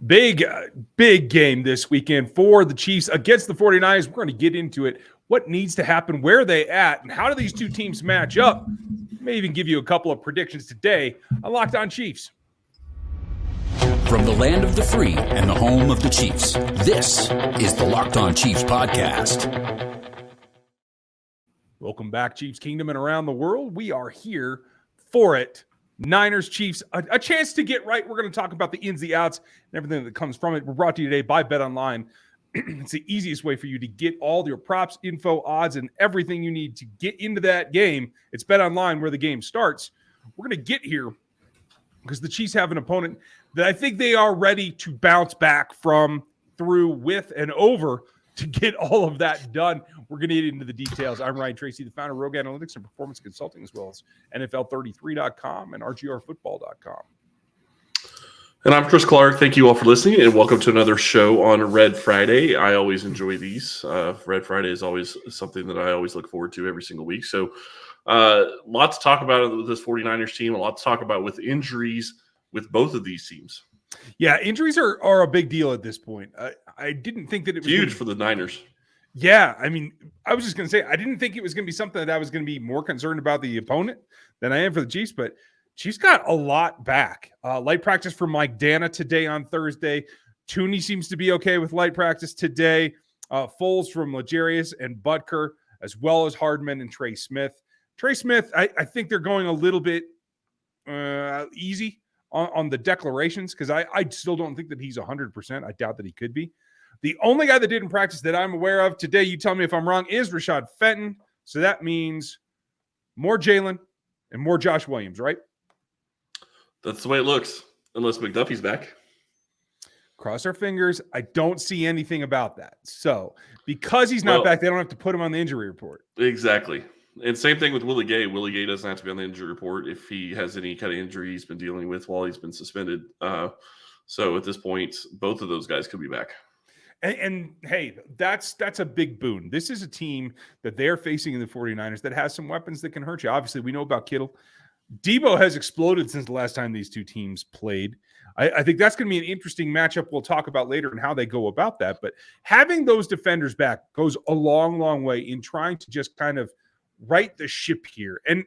Big game this weekend for the Chiefs against the 49ers. We're going to get into it. What needs to happen? Where are they at? And how do these two teams match up? May even give you a couple of predictions today on Locked On Chiefs. From the land of the free and the home of the Chiefs, this is the Locked On Chiefs podcast. Welcome back, Chiefs Kingdom and around the world. We are here for it. Niners, Chiefs, a chance to get right. We're going to talk about the ins, the outs, and everything that comes from it. We're brought to you today by BetOnline. It's the easiest way for you to get all your props, info, odds, and everything you need to get into that game. It's BetOnline where the game starts. We're going to get here because the Chiefs have an opponent that I think they are ready to bounce back from, through, with, and over to get all of that done. We're going to get into the details. I'm Ryan Tracy, the founder of Rogue Analytics and Performance Consulting, as well as NFLto.com and RGRfootball.com. And I'm Chris Clark. Thank you all for listening, and welcome to another show on Red Friday. I always enjoy these. Red Friday is always something that I always look forward to every single week. So lots to talk about with this 49ers team, a lot to talk about with injuries with both of these teams. Yeah, injuries are a big deal at this point. I didn't think that it was huge for the Niners. Yeah, I mean, I was just going to say, I didn't think it was going to be something that I was going to be more concerned about the opponent than I am for the Chiefs, but Chiefs got a lot back. Light practice for Mike Dana today on Thursday. Tooney seems to be okay with light practice today. Foles from L'Jarius and Butker, as well as Hardman and Trey Smith. Trey Smith, I think they're going a little bit easy on the declarations because I still don't think that he's 100%. I doubt that he could be. The only guy that didn't practice that I'm aware of today, you tell me if I'm wrong, is Rashad Fenton. So that means more Jalen and more Josh Williams, right? That's the way it looks, unless McDuffie's back. Cross our fingers. I don't see anything about that. So because he's not back, they don't have to put him on the injury report. Exactly. And same thing with Willie Gay. Willie Gay doesn't have to be on the injury report if he has any kind of injury he's been dealing with while he's been suspended. So at this point, both of those guys could be back. And hey, that's a big boon. This is a team that they're facing in the 49ers that has some weapons that can hurt you. Obviously, we know about Kittle. Debo has exploded since the last time these two teams played. I think that's going to be an interesting matchup we'll talk about later and how they go about that. But having those defenders back goes a long, long way in trying to just kind of right the ship here. And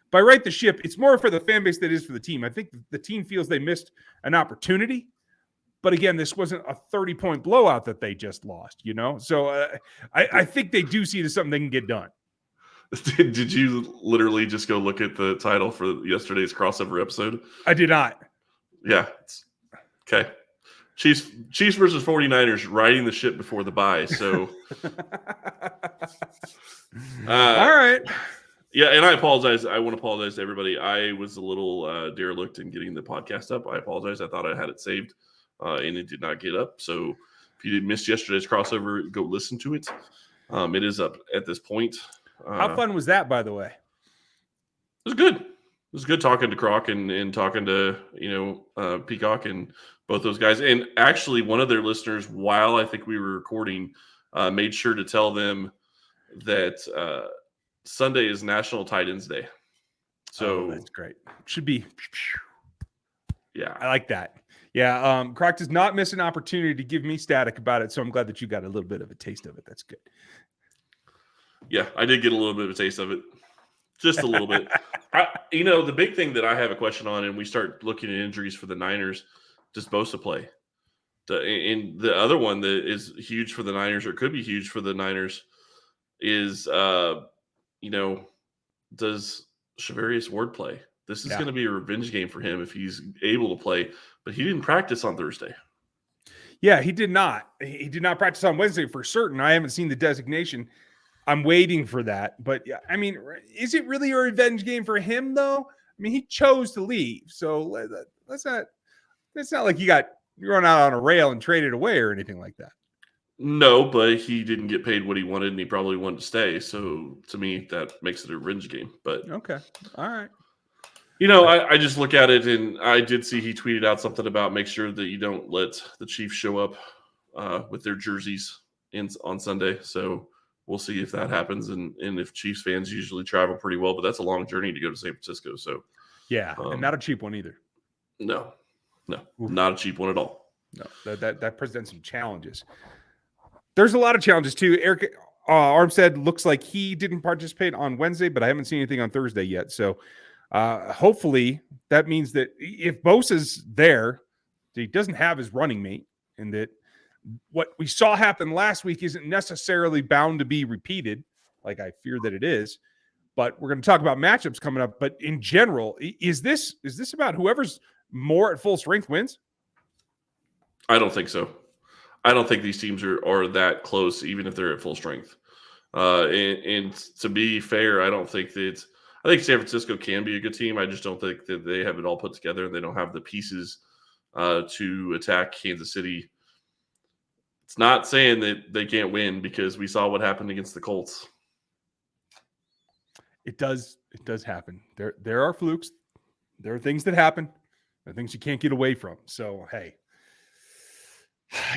by right the ship, it's more for the fan base than it is for the team. I think the team feels they missed an opportunity. But again, this wasn't a 30-point blowout that they just lost, you know? So I think they do see it as something they can get done. Did you literally just go look at the title for yesterday's crossover episode? I did not. Yeah. Okay. Chiefs versus 49ers riding the ship before the bye. So, all right. Yeah, and I apologize. I want to apologize to everybody. I was a little derelict in getting the podcast up. I apologize. I thought I had it saved. And it did not get up. So if you missed yesterday's crossover, go listen to it. It is up at this point. How fun was that, by the way? It was good. It was good talking to Croc and talking to, Peacock and both those guys. And actually, one of their listeners, while I think we were recording, made sure to tell them that Sunday is National Tight Ends Day. So that's great. Should be. Yeah. I like that. Yeah, Croc does not miss an opportunity to give me static about it, so I'm glad that you got a little bit of a taste of it. That's good. Yeah, I did get a little bit of a taste of it. Just a little bit. The big thing that I have a question on, and we start looking at injuries for the Niners, does Bosa play? And the other one that is huge for the Niners, or could be huge for the Niners, is, does Charvarius Ward play? This is going to be a revenge game for him if he's able to play, but he didn't practice on Thursday. Yeah, he did not. He did not practice on Wednesday for certain. I haven't seen the designation. I'm waiting for that. But, yeah, I mean, is it really a revenge game for him, though? I mean, he chose to leave. So it's not like he got run out on a rail and traded away or anything like that. No, but he didn't get paid what he wanted, and he probably wanted to stay. So, to me, that makes it a revenge game. But okay. All right. I just look at it, and I did see he tweeted out something about make sure that you don't let the Chiefs show up with their jerseys on Sunday. So we'll see if that happens, and if Chiefs fans usually travel pretty well, but that's a long journey to go to San Francisco. So yeah, and not a cheap one either. No. No, not a cheap one at all. No, that presents some challenges. There's a lot of challenges too. Eric Armstead looks like he didn't participate on Wednesday, but I haven't seen anything on Thursday yet. So hopefully that means that if Bosa's there, he doesn't have his running mate, and that what we saw happen last week isn't necessarily bound to be repeated, like I fear that it is. But we're going to talk about matchups coming up. But in general, is this about whoever's more at full strength wins? I don't think so. I don't think these teams are that close, even if they're at full strength. And to be fair, I don't think that I think San Francisco can be a good team. I just don't think that they have it all put together and they don't have the pieces to attack Kansas City. It's not saying that they can't win because we saw what happened against the Colts. It does happen. There are flukes. There are things that happen. There are things you can't get away from. So, hey,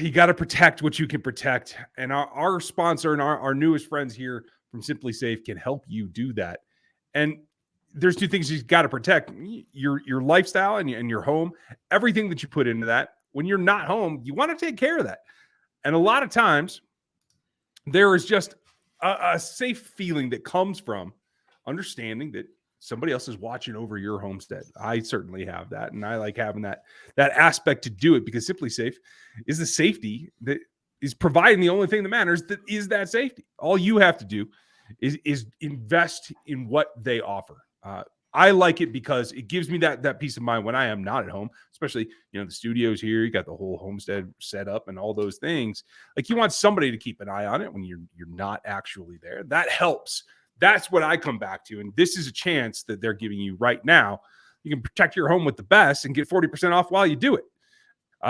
you got to protect what you can protect. And our sponsor and our newest friends here from SimpliSafe can help you do that. And there's two things you've got to protect: your lifestyle and your home, everything that you put into that. When you're not home, you want to take care of that. And a lot of times there is just a safe feeling that comes from understanding that somebody else is watching over your homestead. I certainly have that. And I like having that aspect to do it, because SimpliSafe is the safety that is providing the only thing that matters, that is that safety. All you have to do is invest in what they offer. I like it because it gives me that peace of mind when I am not at home, especially, the studio's here, you got the whole homestead set up and all those things. Like, you want somebody to keep an eye on it when you're not actually there. That helps. That's what I come back to. And this is a chance that they're giving you right now. You can protect your home with the best and get 40% off while you do it.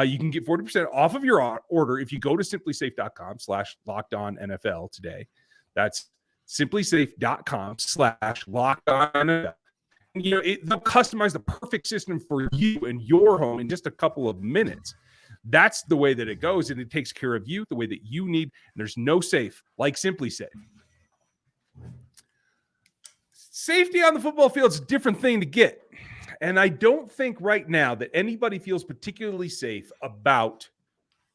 You can get 40% off of your order if you go to simplisafe.com/lockedonnfl today. That's simplisafe.com/lockedonnfl. They'll customize the perfect system for you and your home in just a couple of minutes. That's the way that it goes, and it takes care of you the way that you need. And there's no safe like SimpliSafe. Safety on the football field is a different thing to get. And I don't think right now that anybody feels particularly safe about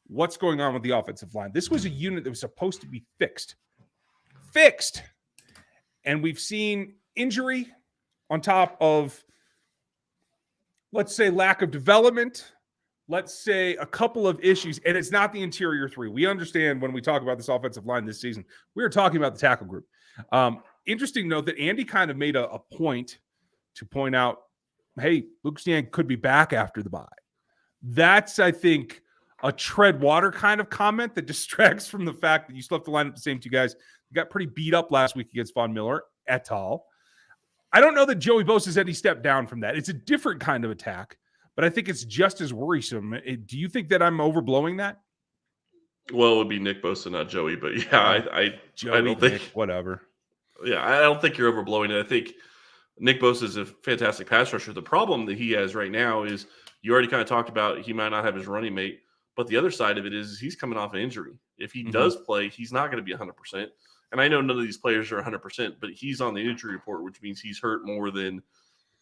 what's going on with the offensive line. This was a unit that was supposed to be fixed. And we've seen injury on top of, let's say, lack of development. Let's say a couple of issues. And it's not the interior three. We understand when we talk about this offensive line this season, we are talking about the tackle group. Interesting note that Andy kind of made a point to point out, hey, Lucas Niang could be back after the bye. That's, I think, a tread water kind of comment that distracts from the fact that you still have to line up the same two guys. You got pretty beat up last week against Von Miller et al. I don't know that Joey Bosa is any step down from that. It's a different kind of attack, but I think it's just as worrisome. Do you think that I'm overblowing that? Well, it would be Nick Bosa, not Joey, but yeah, I don't think whatever. Yeah, I don't think you're overblowing it. I think Nick Bosa is a fantastic pass rusher. The problem that he has right now is, you already kind of talked about, he might not have his running mate, but the other side of it is he's coming off an injury. If he does play, he's not going to be 100%. And I know none of these players are 100%, but he's on the injury report, which means he's hurt more than,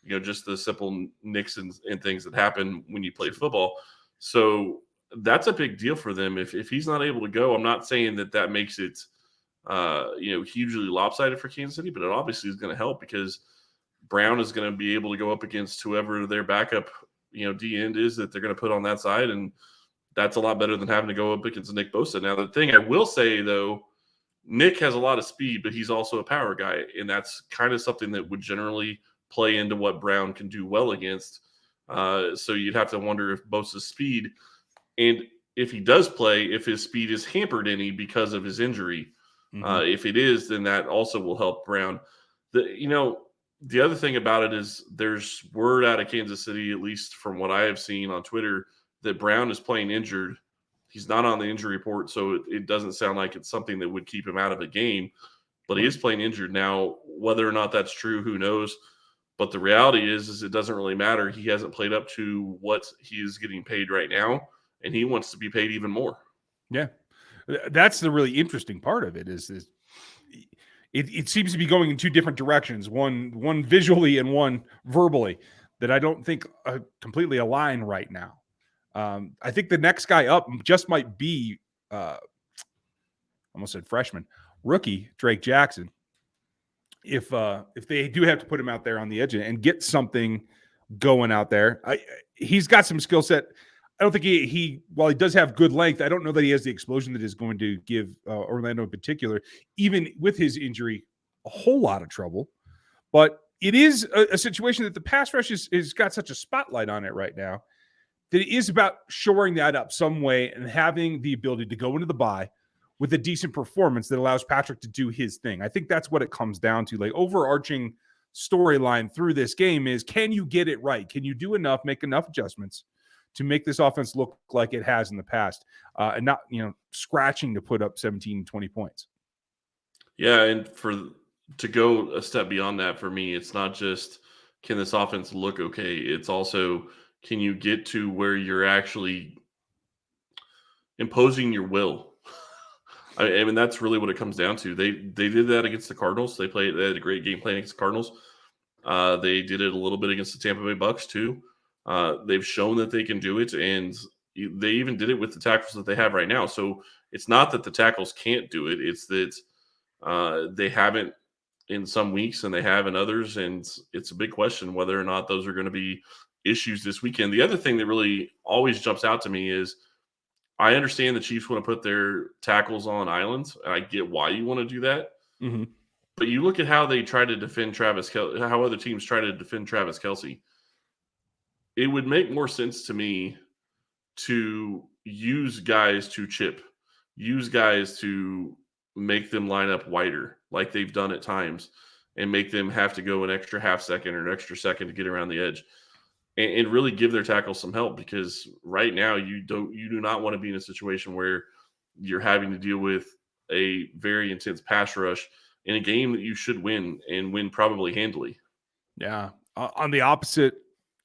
just the simple nicks and things that happen when you play football. So that's a big deal for them. If he's not able to go, I'm not saying that makes it, hugely lopsided for Kansas City, but it obviously is going to help, because Brown is going to be able to go up against whoever their backup, D end is that they're going to put on that side. And that's a lot better than having to go up against Nick Bosa. Now, the thing I will say, though, Nick has a lot of speed, but he's also a power guy. And that's kind of something that would generally play into what Brown can do well against. So you'd have to wonder if Bosa's speed, and if he does play, if his speed is hampered any because of his injury. If it is, then that also will help Brown. The other thing about it is, there's word out of Kansas City, at least from what I have seen on Twitter, that Brown is playing injured. He's not on the injury report, so it doesn't sound like it's something that would keep him out of a game, but he is playing injured. Now, whether or not that's true, who knows? But the reality is it doesn't really matter. He hasn't played up to what he is getting paid right now, and he wants to be paid even more. Yeah. That's the really interesting part of it, is it seems to be going in two different directions, one visually and one verbally, that I don't think completely align right now. I think the next guy up just might be, almost said freshman, rookie Drake Jackson. If they do have to put him out there on the edge and get something going out there, he's got some skill set. I don't think he while he does have good length, I don't know that he has the explosion that is going to give Orlando in particular, even with his injury, a whole lot of trouble. But it is a situation that the pass rush is got such a spotlight on it right now that it is about shoring that up some way and having the ability to go into the bye with a decent performance that allows Patrick to do his thing. I think that's what it comes down to. Like, overarching storyline through this game is, can you get it right? Can you do enough, make enough adjustments to make this offense look like it has in the past, and not, scratching to put up 17, 20 points. Yeah, and to go a step beyond that, for me, it's not just, can this offense look okay? It's also, can you get to where you're actually imposing your will? I mean, that's really what it comes down to. They did that against the Cardinals. They had a great game playing against the Cardinals. They did it a little bit against the Tampa Bay Bucks too. They've shown that they can do it, and they even did it with the tackles that they have right now. So it's not that the tackles can't do it. It's that they haven't in some weeks and they have in others, and it's a big question whether or not those are going to be issues this weekend. The other thing that really always jumps out to me is, I understand the Chiefs want to put their tackles on islands, and I get why you want to do that. Mm-hmm. But you look at how they try to defend Travis Kelce, how other teams try to defend Travis Kelce. It would make more sense to me to use guys to chip, use guys to make them line up wider, like they've done at times, and make them have to go an extra half second or an extra second to get around the edge. And really give their tackles some help, because right now you do not want to be in a situation where you're having to deal with a very intense pass rush in a game that you should win, and win probably handily. Yeah. On the opposite,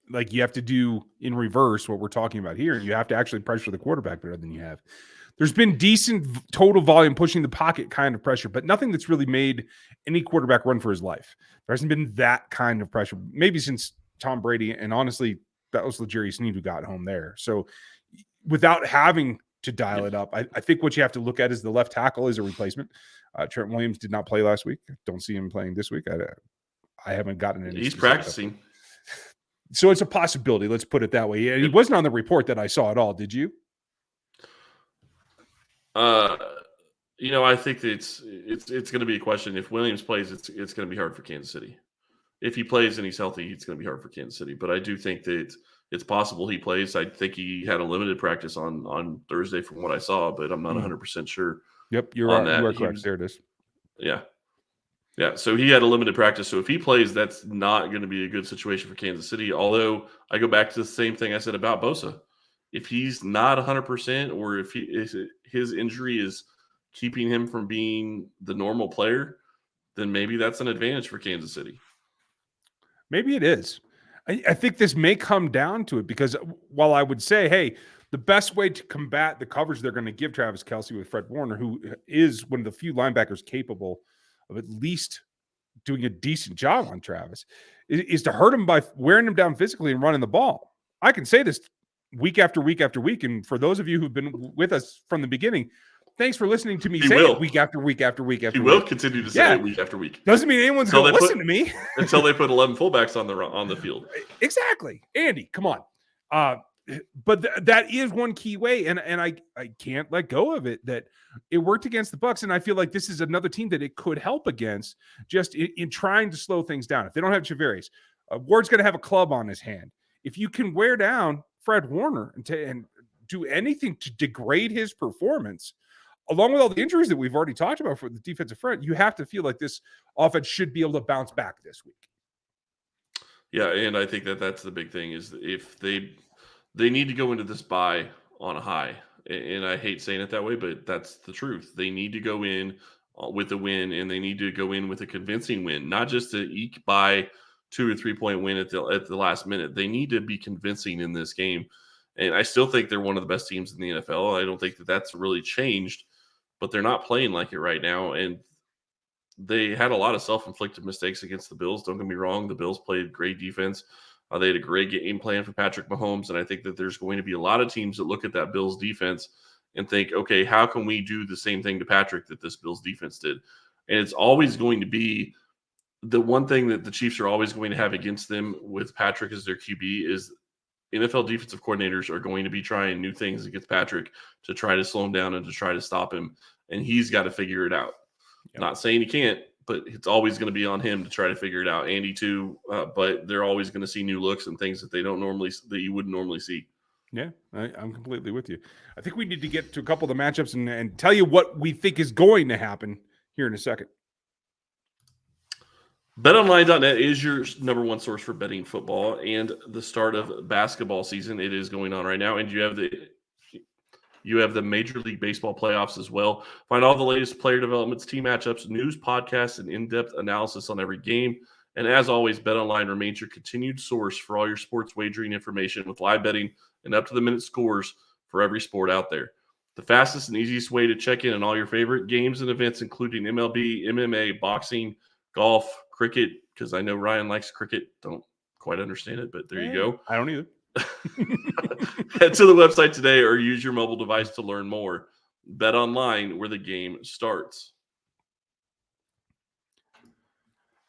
like, you have to do in reverse what we're talking about here. You have to actually pressure the quarterback better than you have. There's been decent total volume pushing the pocket kind of pressure, but nothing that's really made any quarterback run for his life. There hasn't been that kind of pressure, maybe since Tom Brady, and honestly, that was L'Jarius Sneed who got home there. So without having to dial it up, I think what you have to look at is the left tackle is a replacement. Trent Williams did not play last week. Don't see him playing this week. I haven't gotten any. He's practicing. So it's a possibility. Let's put it that way. And he wasn't on the report that I saw at all. Did you? I think that it's going to be a question. If Williams plays, it's going to be hard for Kansas City. If he plays and he's healthy, it's going to be hard for Kansas City. But I do think that it's possible he plays. I think he had a limited practice on Thursday from what I saw, but I'm not 100% sure. Yep, you are correct. There it is. Yeah. Yeah, so he had a limited practice. So if he plays, that's not going to be a good situation for Kansas City. Although I go back to the same thing I said about Bosa. If he's not 100%, or if his injury is keeping him from being the normal player, then maybe that's an advantage for Kansas City. Maybe it is. I think this may come down to it, because while I would say, hey, the best way to combat the coverage they're going to give Travis Kelce with Fred Warner, who is one of the few linebackers capable of at least doing a decent job on Travis, is to hurt him by wearing him down physically and running the ball. I can say this week after week after week, and for those of you who've been with us from the beginning, thanks for listening to me say it week after week after week after week. He will continue to say it week after week. Doesn't mean anyone's going to listen to me. Until they put 11 fullbacks on the field. Exactly. Andy, come on. But that is one key way, and I can't let go of it, that it worked against the Bucs, and I feel like this is another team that it could help against, just in trying to slow things down. If they don't have Chavarez, Ward's going to have a club on his hand. If you can wear down Fred Warner and do anything to degrade his performance, along with all the injuries that we've already talked about for the defensive front, you have to feel like this offense should be able to bounce back this week. Yeah, and I think that's the big thing, is if they need to go into this bye on a high. And I hate saying it that way, but that's the truth. They need to go in with a win, and they need to go in with a convincing win, not just to eke by 2 or 3 point win at the last minute. They need to be convincing in this game. And I still think they're one of the best teams in the NFL. I don't think that that's really changed, but they're not playing like it right now. And they had a lot of self-inflicted mistakes against the Bills. Don't get me wrong. The Bills played great defense. They had a great game plan for Patrick Mahomes, and I think that there's going to be a lot of teams that look at that Bills defense and think, okay, how can we do the same thing to Patrick that this Bills defense did? And it's always going to be the one thing that the Chiefs are always going to have against them with Patrick as their QB is NFL defensive coordinators are going to be trying new things against Patrick to try to slow him down and to try to stop him. And he's got to figure it out. Yep. Not saying he can't, but it's always going to be on him to try to figure it out. Andy too, but they're always going to see new looks and things that that you wouldn't normally see. Yeah, I'm completely with you. I think we need to get to a couple of the matchups and tell you what we think is going to happen here in a second. BetOnline.net is your number one source for betting football and the start of basketball season. It is going on right now, and you have the Major League Baseball playoffs as well. Find all the latest player developments, team matchups, news, podcasts, and in-depth analysis on every game. And as always, BetOnline remains your continued source for all your sports wagering information with live betting and up-to-the-minute scores for every sport out there. The fastest and easiest way to check in on all your favorite games and events, including MLB, MMA, boxing, golf, cricket, because I know Ryan likes cricket. Don't quite understand it, but there you go. I don't either. Head to the website today or use your mobile device to learn more. Bet online where the game starts.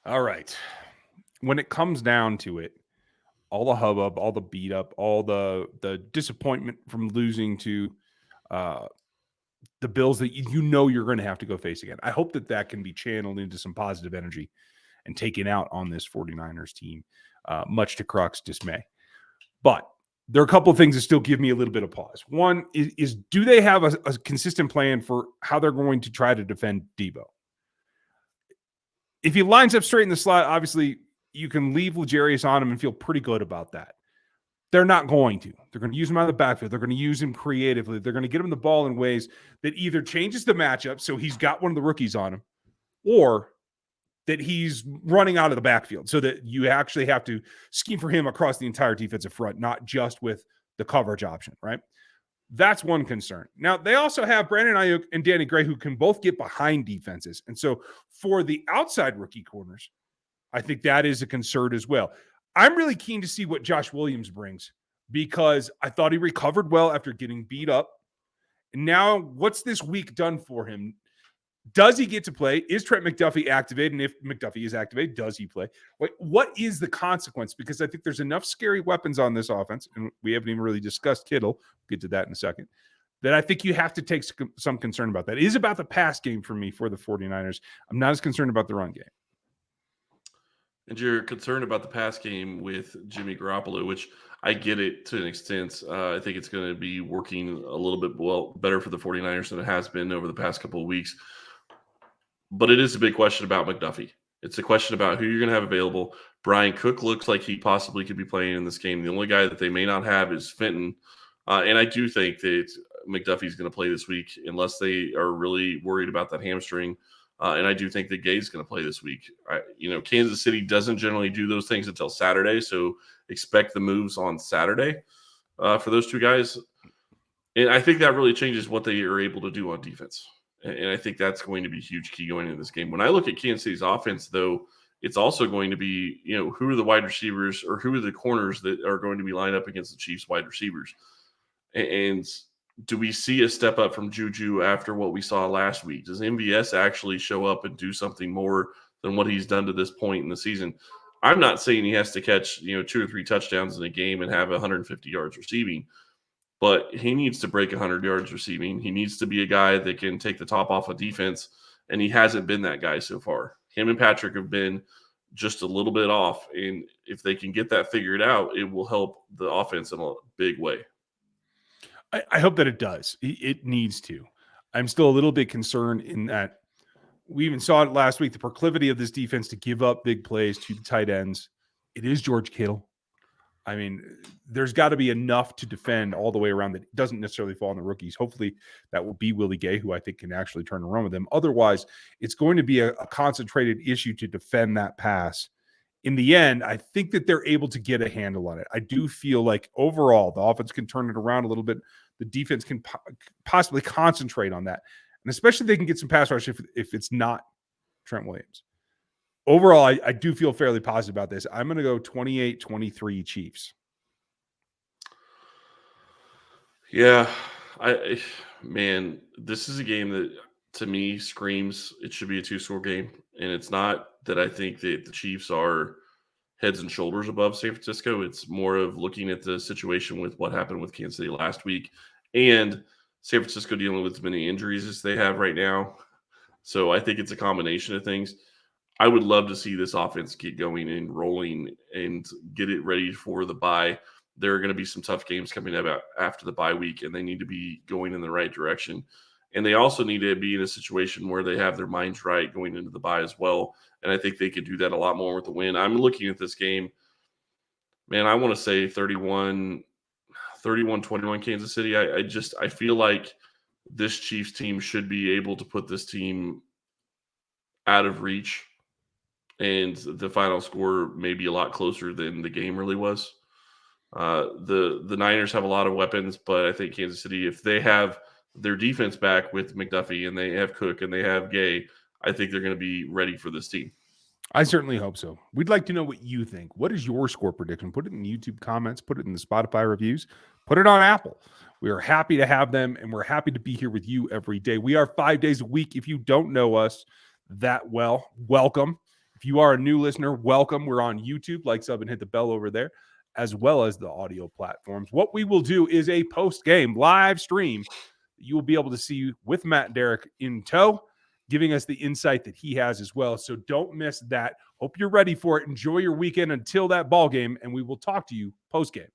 All right. When it comes down to it, all the hubbub, all the beat up, all the disappointment from losing to the Bills that you know you're going to have to go face again. I hope that can be channeled into some positive energy and taken out on this 49ers team, much to Croc's dismay. But there are a couple of things that still give me a little bit of pause. One is do they have a consistent plan for how they're going to try to defend Debo? If he lines up straight in the slot, obviously you can leave L'Jarius on him and feel pretty good about that. They're not going to. They're going to use him out of the backfield. They're going to use him creatively. They're going to get him the ball in ways that either changes the matchup so he's got one of the rookies on him, or that he's running out of the backfield so that you actually have to scheme for him across the entire defensive front, not just with the coverage option, right? That's one concern. Now, they also have Brandon Ayuk and Danny Gray who can both get behind defenses. And so for the outside rookie corners, I think that is a concern as well. I'm really keen to see what Josh Williams brings because I thought he recovered well after getting beat up. And now what's this week done for him? Does he get to play? Is Trent McDuffie activated? And if McDuffie is activated, does he play? What is the consequence? Because I think there's enough scary weapons on this offense, and we haven't even really discussed Kittle. We'll get to that in a second. That I think you have to take some concern about that. It is about the pass game for me for the 49ers. I'm not as concerned about the run game. And you're concerned about the pass game with Jimmy Garoppolo, which I get it to an extent. I think it's going to be working a little bit better for the 49ers than it has been over the past couple of weeks. But it is a big question about McDuffie. It's a question about who you're going to have available. Brian Cook looks like he possibly could be playing in this game. The only guy that they may not have is Fenton. And I do think that McDuffie's going to play this week unless they are really worried about that hamstring. And I do think that Gay's going to play this week. Kansas City doesn't generally do those things until Saturday, so expect the moves on Saturday for those two guys. And I think that really changes what they are able to do on defense. And I think that's going to be a huge key going into this game. When I look at Kansas City's offense, though, it's also going to be, who are the wide receivers or who are the corners that are going to be lined up against the Chiefs wide receivers? And do we see a step up from Juju after what we saw last week? Does MVS actually show up and do something more than what he's done to this point in the season? I'm not saying he has to catch, 2 or 3 touchdowns in a game and have 150 yards receiving, but he needs to break 100 yards receiving. He needs to be a guy that can take the top off of defense, and he hasn't been that guy so far. Him and Patrick have been just a little bit off, and if they can get that figured out, it will help the offense in a big way. I hope that it does. It needs to. I'm still a little bit concerned in that we even saw it last week, the proclivity of this defense to give up big plays to the tight ends. It is George Kittle. I mean, there's got to be enough to defend all the way around that doesn't necessarily fall on the rookies. Hopefully that will be Willie Gay, who I think can actually turn around with them. Otherwise, it's going to be a concentrated issue to defend that pass. In the end, I think that they're able to get a handle on it. I do feel like overall the offense can turn it around a little bit. The defense can possibly concentrate on that. And especially if they can get some pass rush if it's not Trent Williams. overall, I do feel fairly positive about this. I'm going to go 28-23 Chiefs. Yeah, man, this is a game that to me screams it should be a 2-score game, and it's not that I think that the Chiefs are heads and shoulders above San Francisco. It's more of looking at the situation with what happened with Kansas City last week and San Francisco dealing with as many injuries as they have right now. So I think it's a combination of things. I would love to see this offense get going and rolling and get it ready for the bye. There are going to be some tough games coming up after the bye week, and they need to be going in the right direction. And they also need to be in a situation where they have their minds right going into the bye as well. And I think they could do that a lot more with the win. I'm looking at this game, man, I want to say 31-21 Kansas City. I feel like this Chiefs team should be able to put this team out of reach, and the final score may be a lot closer than the game really was. The Niners have a lot of weapons, but I think Kansas City, if they have their defense back with McDuffie and they have Cook and they have Gay, I think they're going to be ready for this team. I certainly hope so. We'd like to know what you think. What is your score prediction? Put it in the YouTube comments, put it in the Spotify reviews, put it on Apple. We are happy to have them, and we're happy to be here with you every day. We are 5 days a week. If you don't know us that well, welcome. If you are a new listener, welcome. We're on YouTube. Like, sub, and hit the bell over there, as well as the audio platforms. What we will do is a post-game live stream that you will be able to see with Matt and Derek in tow, giving us the insight that he has as well. So don't miss that. Hope you're ready for it. Enjoy your weekend until that ball game, and we will talk to you post-game.